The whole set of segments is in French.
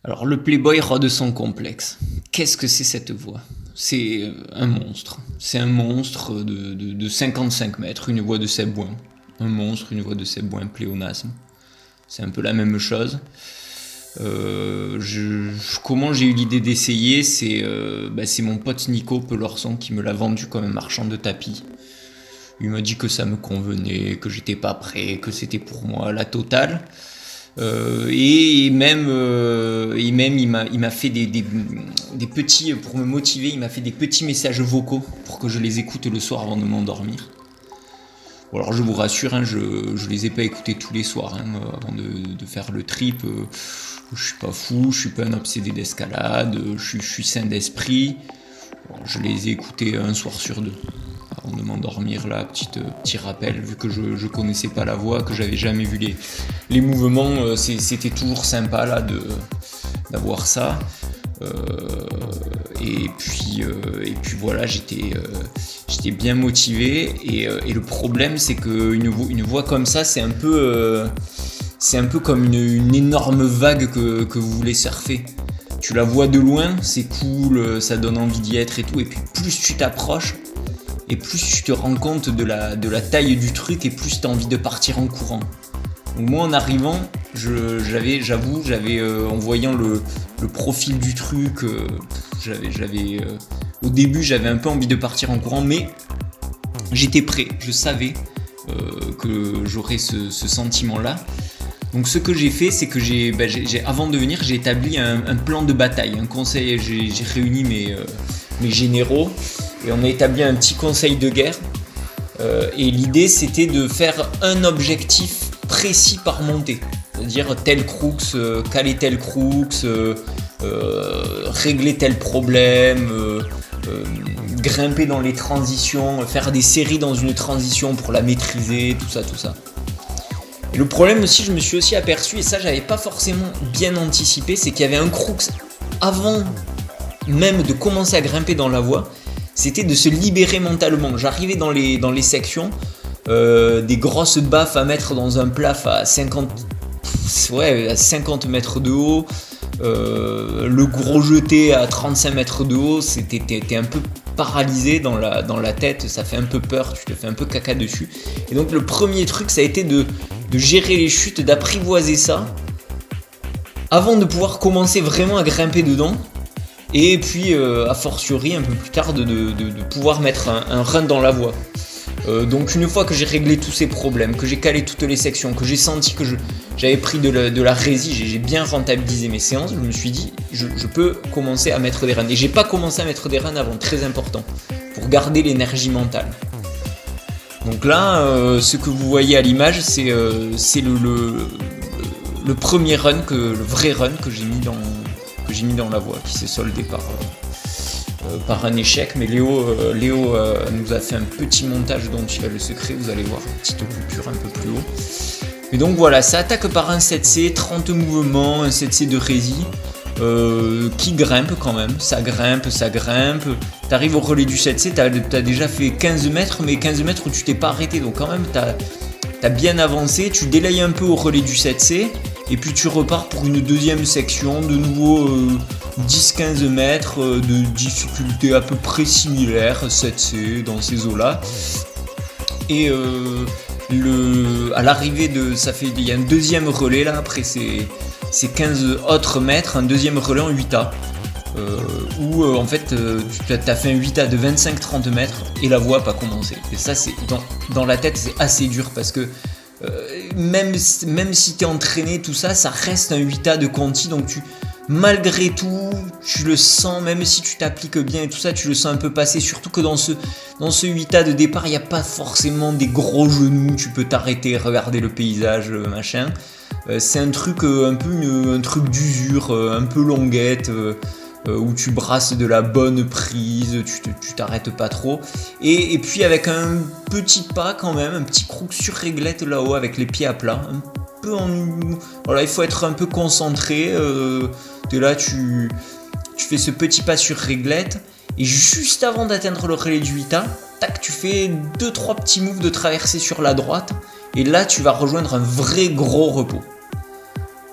Alors le Playboy rôde son complexe. Qu'est-ce que c'est cette voix? C'est un monstre. C'est un monstre de 55 mètres, une voix de Seb Boin. Un monstre, une voix de Seb Boin, pléonasme. C'est un peu la même chose. Comment j'ai eu l'idée d'essayer, c'est mon pote Nico Pelorson qui me l'a vendu comme un marchand de tapis. Il m'a dit que ça me convenait, que j'étais pas prêt, que c'était pour moi la totale. Et même il m'a fait des petits, pour me motiver, il m'a fait des petits messages vocaux pour que je les écoute le soir avant de m'endormir. Bon, alors je vous rassure, hein, je les ai pas écoutés tous les soirs avant de faire le trip. Je suis pas fou, je suis pas un obsédé d'escalade, je suis sain d'esprit. Bon, je les ai écoutés un soir sur deux avant de m'endormir, là, petit rappel, vu que je connaissais pas la voix, que j'avais jamais vu les mouvements, c'était toujours sympa là d'avoir ça. Et puis voilà, j'étais bien motivé et le problème c'est que une voix comme ça c'est un peu comme une énorme vague que vous voulez surfer. Tu la vois de loin, c'est cool, ça donne envie d'y être et tout, et puis plus tu t'approches et plus tu te rends compte de la taille du truc et plus tu as envie de partir en courant. Donc moi en arrivant, j'avais en voyant le profil du truc, au début j'avais un peu envie de partir en courant, mais j'étais prêt, je savais que j'aurais ce sentiment-là. Donc ce que j'ai fait, c'est que avant de venir, j'ai établi un plan de bataille, un conseil, j'ai réuni mes généraux et on a établi un petit conseil de guerre. Et l'idée c'était de faire un objectif précis par montée, c'est-à-dire tel crux, caler tel crux, régler tel problème, grimper dans les transitions, faire des séries dans une transition pour la maîtriser, tout ça. Et le problème aussi, je me suis aussi aperçu, et ça j'avais pas forcément bien anticipé, c'est qu'il y avait un crux avant même de commencer à grimper dans la voie, c'était de se libérer mentalement. J'arrivais dans les sections, des grosses baffes à mettre dans un plaf à 50 mètres de haut, le gros jeté à 35 mètres de haut, t'es un peu paralysé dans la tête, ça fait un peu peur, tu te fais un peu caca dessus. Et donc le premier truc, ça a été de gérer les chutes, d'apprivoiser ça, avant de pouvoir commencer vraiment à grimper dedans. Et puis, a fortiori, un peu plus tard, de pouvoir mettre un run dans la voie. Donc une fois que j'ai réglé tous ces problèmes, que j'ai calé toutes les sections, que j'ai senti que j'avais pris de la résie, j'ai bien rentabilisé mes séances, je me suis dit, je peux commencer à mettre des runs. Et j'ai pas commencé à mettre des runs avant, très important, pour garder l'énergie mentale. Donc là, ce que vous voyez à l'image, c'est le premier run, le vrai run que j'ai mis dans la voie, qui s'est soldé par un échec. Mais Léo nous a fait un petit montage dont il a le secret, vous allez voir, une petite coupure un peu plus haut. Et donc voilà, ça attaque par un 7C, 30 mouvements, un 7C de résie, qui grimpe quand même, ça grimpe. T'arrives au relais du 7C, t'as déjà fait 15 mètres, mais 15 mètres où tu t'es pas arrêté, donc quand même t'as bien avancé, tu délayes un peu au relais du 7C, et puis tu repars pour une deuxième section, de nouveau 10-15 mètres de difficulté à peu près similaire, 7C dans ces eaux-là. Et à l'arrivée il y a un deuxième relais là, après ces 15 autres mètres, un deuxième relais en 8A. Où en fait tu as fait un 8A de 25-30 mètres et la voie n'a pas commencé. Et ça, c'est dans la tête, c'est assez dur parce que même si tu es entraîné, tout ça, ça reste un 8A de conti, donc malgré tout, tu le sens, même si tu t'appliques bien et tout ça, tu le sens un peu passer, surtout que dans ce 8A de départ, il n'y a pas forcément des gros genoux, tu peux t'arrêter, regarder le paysage, machin. C'est un truc un peu un truc d'usure, un peu longuette, où tu brasses de la bonne prise, tu t'arrêtes pas trop. Et puis avec un petit pas quand même, un petit croc sur réglette là-haut avec les pieds à plat, un peu voilà, il faut être un peu concentré. T'es là, tu fais ce petit pas sur réglette, et juste avant d'atteindre le relais du 8A, tac, tu fais 2-3 petits moves de traversée sur la droite, et là tu vas rejoindre un vrai gros repos.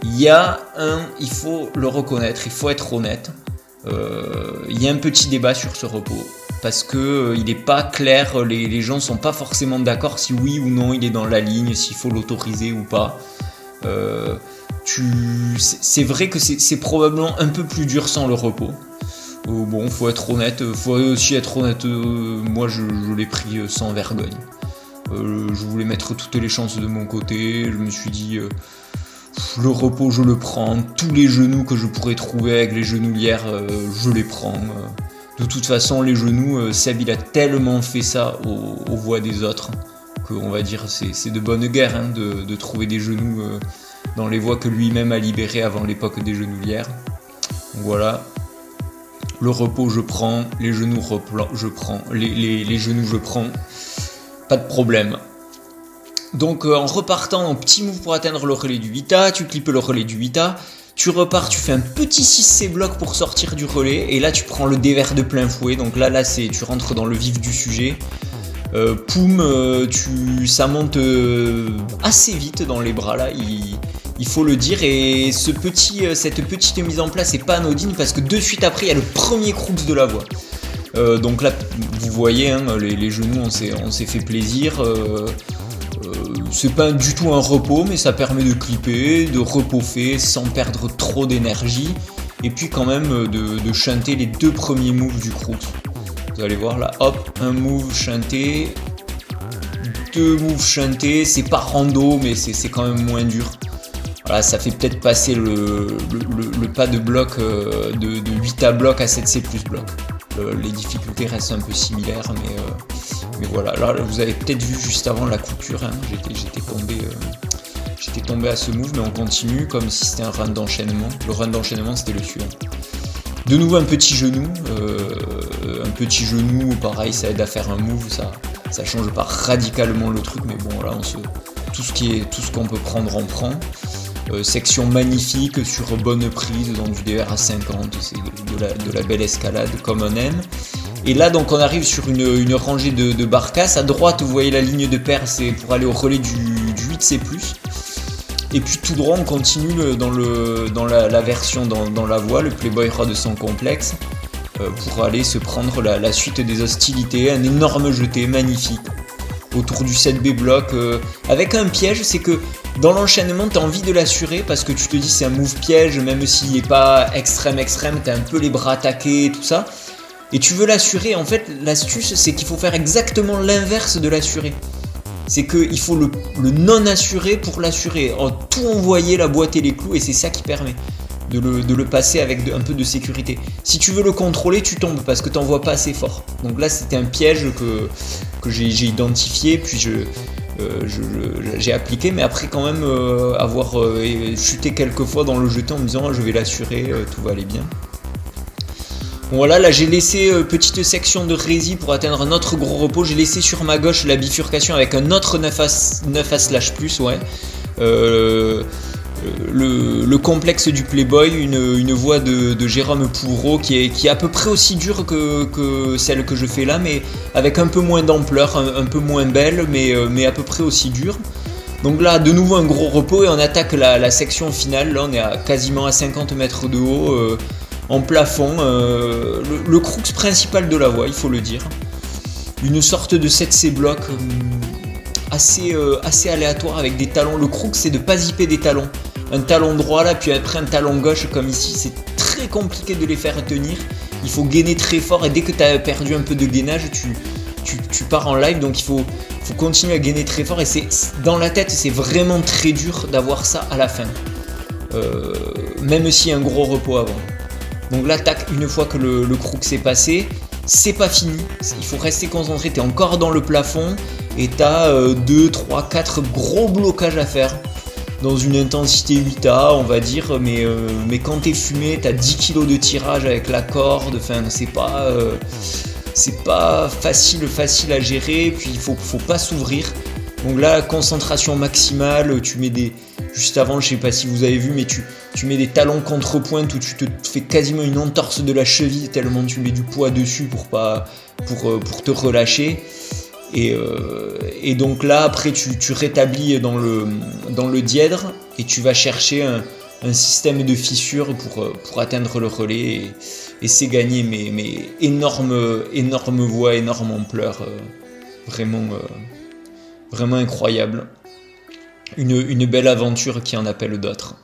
Il faut le reconnaître, il faut être honnête. Il y a un petit débat sur ce repos parce que il n'est pas clair, les gens sont pas forcément d'accord si oui ou non il est dans la ligne, s'il faut l'autoriser ou pas. C'est vrai que c'est probablement un peu plus dur sans le repos. Bon, faut être honnête, faut aussi être honnête. Moi, je l'ai pris sans vergogne. Je voulais mettre toutes les chances de mon côté. Je me suis dit, le repos, je le prends. Tous les genoux que je pourrais trouver avec les genouillères, je les prends. De toute façon, les genoux, Seb, il a tellement fait ça aux voix des autres qu'on va dire c'est de bonne guerre hein, de trouver des genoux dans les voies que lui-même a libérées avant l'époque des genouillères. Donc voilà. Le repos, je prends. Les genoux, je prends. Les genoux, je prends. Pas de problème. Donc en repartant en petit move pour atteindre le relais du 8A, tu clippes le relais du 8A, tu repars, tu fais un petit 6C bloc pour sortir du relais, et là tu prends le dévers de plein fouet, donc là tu rentres dans le vif du sujet. Ça monte assez vite dans les bras là, il faut le dire, et cette petite mise en place est pas anodine parce que de suite après il y a le premier crux de la voix. Donc là vous voyez hein, les genoux on s'est fait plaisir. C'est pas du tout un repos, mais ça permet de clipper, de repoffer sans perdre trop d'énergie, et puis quand même de chanter les deux premiers moves du crux. Vous allez voir là, hop, un move chanté, deux moves chantés, c'est pas rando, mais c'est quand même moins dur. Voilà, ça fait peut-être passer le pas de bloc de 8A bloc à 7C plus bloc. Les difficultés restent un peu similaires, mais voilà. Là, vous avez peut-être vu juste avant la couture, hein, j'étais tombé à ce move, mais on continue comme si c'était un run d'enchaînement. Le run d'enchaînement, c'était le suivant. De nouveau un petit genou, pareil, ça aide à faire un move, ça change pas radicalement le truc, mais bon là, tout ce qu'on peut prendre, on prend. Section magnifique sur bonne prise dans du DR à 50, c'est de la belle escalade comme on aime. Et là donc on arrive sur une rangée de barcasses. À droite vous voyez la ligne de paire, c'est pour aller au relais du 8C+. Et puis tout droit on continue dans la version dans la voie, le Playboy Rod sans complexe, pour aller se prendre la suite des hostilités, un énorme jeté magnifique autour du 7B bloc, avec un piège, c'est que dans l'enchaînement tu as envie de l'assurer parce que tu te dis c'est un move piège, même s'il n'est pas extrême, tu as un peu les bras attaqués et tout ça, et tu veux l'assurer. En fait l'astuce c'est qu'il faut faire exactement l'inverse de l'assurer. C'est qu'il faut le non-assurer pour l'assurer, tout envoyer la boîte et les clous, et c'est ça qui permet de le passer avec un peu de sécurité. Si tu veux le contrôler, tu tombes parce que tu n'envoies pas assez fort. Donc là c'était un piège que j'ai identifié, puis j'ai appliqué, mais après quand même avoir chuté quelques fois dans le jeté en me disant je vais l'assurer, tout va aller bien. Bon, voilà, là j'ai laissé petite section de rési pour atteindre un autre gros repos. J'ai laissé sur ma gauche la bifurcation avec un autre 9A/+, ouais. Le complexe du Playboy, une voix de Jérôme Pourreau qui est à peu près aussi dure que celle que je fais là, mais avec un peu moins d'ampleur, un peu moins belle, mais à peu près aussi dure. Donc là, de nouveau un gros repos, et on attaque la section finale. Là on est quasiment à 50 mètres de haut, en plafond, le crux principal de la voie, il faut le dire. Une sorte de 7C bloc assez aléatoire avec des talons. Le crux, c'est de pas zipper des talons. Un talon droit là, puis après un talon gauche comme ici, c'est très compliqué de les faire tenir. Il faut gainer très fort, et dès que tu as perdu un peu de gainage, tu pars en live, donc il faut continuer à gainer très fort, et dans la tête, c'est vraiment très dur d'avoir ça à la fin. Même s'il y a un gros repos avant. Donc là, tac, une fois que le crux est passé, c'est pas fini. Il faut rester concentré, t'es encore dans le plafond, et t'as 2, 3, 4 gros blocages à faire. Dans une intensité 8A, on va dire, mais quand t'es fumé, t'as 10 kg de tirage avec la corde, enfin, c'est pas facile à gérer, puis il faut pas s'ouvrir. Donc là, concentration maximale, tu mets juste avant, je sais pas si vous avez vu, mais tu mets des talons contre-pointe où tu te fais quasiment une entorse de la cheville tellement tu mets du poids dessus pour te relâcher. Et donc là, après, tu rétablis dans le dièdre, et tu vas chercher un système de fissures pour atteindre le relais, et c'est gagné, mais énorme voix, énorme ampleur, vraiment incroyable. Une belle aventure qui en appelle d'autres.